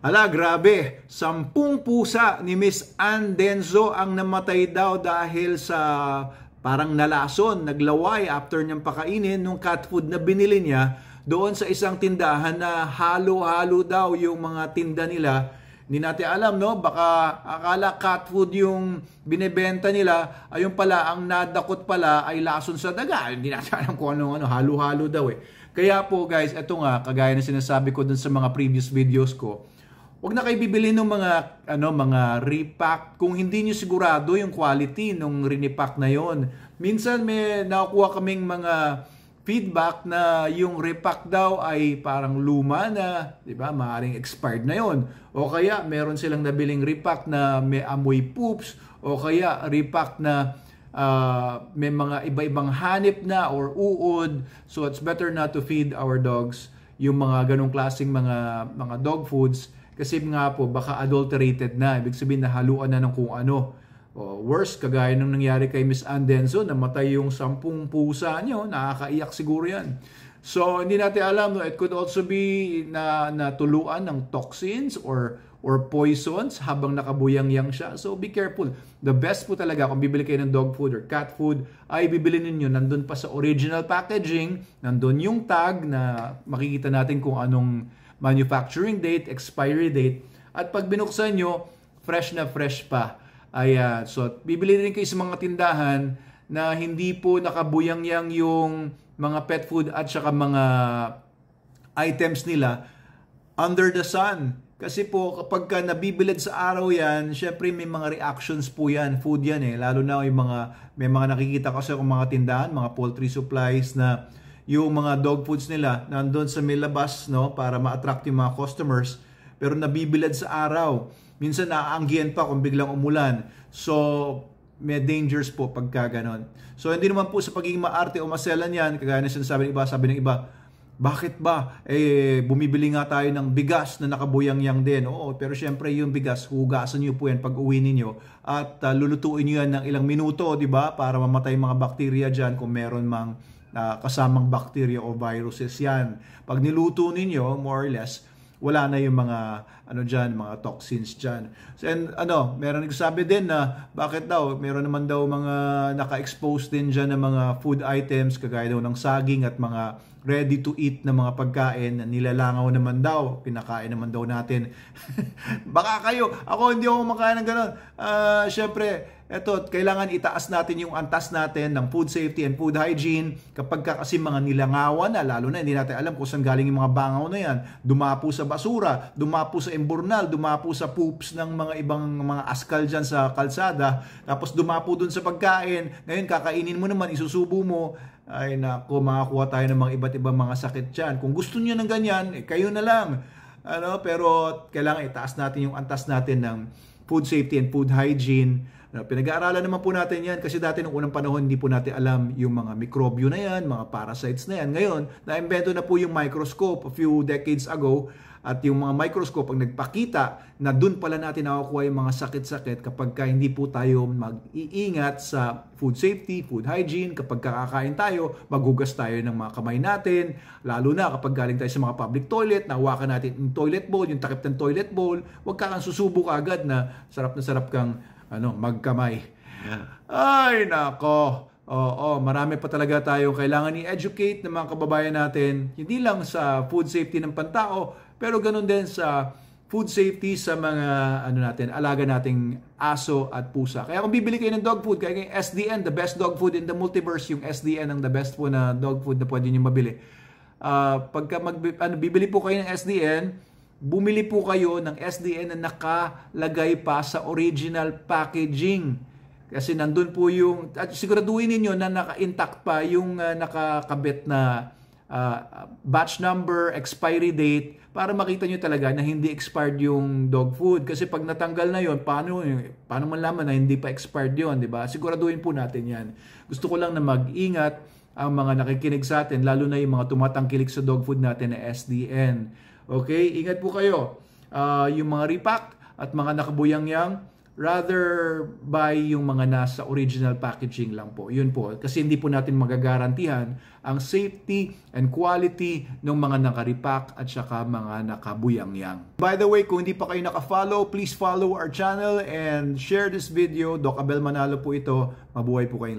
Ala, grabe. 10 pusa ni Miss Ann Denzo ang namatay daw dahil sa parang nalason, naglaway after niyang pakainin nung cat food na binili niya doon sa isang tindahan na halo-halo daw yung mga tinda nila. Hindi natin alam, no? Baka akala cat food yung binebenta nila, ayun pala, ang nadakot pala ay lason sa daga. Hindi natin alam kung ano, halo-halo daw eh. Kaya po guys, eto nga, kagaya na sinasabi ko dun sa mga previous videos ko, huwag na kayo bibili ng mga repack kung hindi niyo sigurado yung quality ng repack na yon. Minsan may nakukuha kaming mga feedback na yung repack daw ay parang luma na, 'di ba? Maaaring expired na yon. O kaya meron silang nabiling repack na may amoy poops, o kaya repack na may mga iba-ibang hanip na or uod. So it's better not to feed our dogs yung mga ganong klaseng mga dog foods. Kasi nga po, baka adulterated na. Ibig sabihin, nahaluan na ng kung ano. Worse, kagaya nung nangyari kay Miss Ann Denzo, namatay yung 10 pusa niyo. Nakakaiyak siguro yan. So, hindi natin alam. No? It could also be na tuluan ng toxins or poisons habang nakabuyang-yang siya. So, be careful. The best po talaga, kung bibili kayo ng dog food or cat food, ay bibili ninyo. Nandun pa sa original packaging. Nandun yung tag na makikita natin kung anong manufacturing date, expiry date, at pag binuksan nyo, fresh na fresh pa. Ayan. So, bibili rin kayo sa mga tindahan na hindi po nakabuyang-yang yung mga pet food at saka mga items nila under the sun. Kasi po, kapag ka nabibilad sa araw yan, syempre may mga reactions po yan. Food yan eh. Lalo na yung may mga nakikita kasi akong mga tindahan, mga poultry supplies na yung mga dog foods nila nandun sa may labas, no, para ma-attract yung mga customers, pero nabibilad sa araw. Minsan naaanggihan pa kung biglang umulan. So may dangers po pagka ganon. So hindi naman po sa pagiging maarte o maselan yan, kagaya na sinasabi ng iba, sabi ng iba, bakit ba bumibili nga tayo ng bigas na nakabuyang-yang din? Oo, pero syempre yung bigas, hugasan niyo po yan pag uwi niyo at lulutuin niyo yan ng ilang minuto, di ba, para mamatay mga bakterya diyan kung meron mang kasamang bacteria o viruses yan. Pag niluto ninyo, more or less, wala na yung mga mga toxins dyan. So, and meron nagsasabi din na bakit daw, meron naman daw mga naka-expose din dyan ng mga food items, kagaya daw ng saging at mga ready to eat na mga pagkain na nilalangaw naman daw, pinakain naman daw natin. Baka kayo, ako hindi ako makain ng gano'n. Syempre, kailangan itaas natin yung antas natin ng food safety and food hygiene kapag kasi mga nilangawan na, lalo na hindi natin alam kung saan galing yung mga bangaw na yan. Dumapo sa basura, dumapo sa emburnal, dumapo sa poops ng mga ibang mga askal dyan sa kalsada, tapos dumapo dun sa pagkain. Ngayon, kakainin mo naman, isusubo mo, ay naku, makakuha tayo ng mga iba't ibang mga sakit dyan. Kung gusto niyo ng ganyan, kayo na lang. Pero kailangan itaas natin yung antas natin ng food safety and food hygiene. Pinag-aaralan naman po natin yan kasi dati nung unang panahon hindi po natin alam yung mga mikrobyo na yan, mga parasites na yan. Ngayon, na-invento na po yung microscope a few decades ago, at yung mga microscope ang nagpakita na dun pala natin nakukuha yung mga sakit-sakit kapag hindi po tayo mag-iingat sa food safety, food hygiene. Kapag kakain tayo, maghugas tayo ng mga kamay natin, lalo na kapag galing tayo sa mga public toilet, nahawakan natin yung toilet bowl, yung takip ng toilet bowl, huwag kang susubok agad na sarap kang magkamay. Ay, nako. Oo, marami pa talaga tayong kailangan i-educate ng mga kababayan natin, hindi lang sa food safety ng pantao, pero ganun din sa food safety sa mga alaga nating aso at pusa. Kaya kung bibili kayo ng dog food, kaya yung SDN, the best dog food in the multiverse, yung SDN ang the best po na dog food na pwede nyo mabili. Pagka bibili po kayo ng SDN, bumili po kayo ng SDN na nakalagay pa sa original packaging. Kasi nandun po yung, at siguraduhin ninyo na naka-intact pa yung nakakabit na batch number, expiry date, para makita nyo talaga na hindi expired yung dog food. Kasi pag natanggal na yon, paano malaman na hindi pa expired yon, di ba? Siguraduhin po natin yan. Gusto ko lang na mag-ingat ang mga nakikinig sa atin, lalo na yung mga tumatangkilik sa dog food natin na SDN. Okay? Ingat po kayo. Yung mga repack at mga nakabuyang-yang, rather buy yung mga nasa original packaging lang po. Yun po. Kasi hindi po natin magagarantihan ang safety and quality ng mga nakaripak at saka mga nakabuyangyang. By the way, kung hindi pa kayo nakafollow, please follow our channel and share this video. Doc Abel Manalo po ito. Mabuhay po kayo.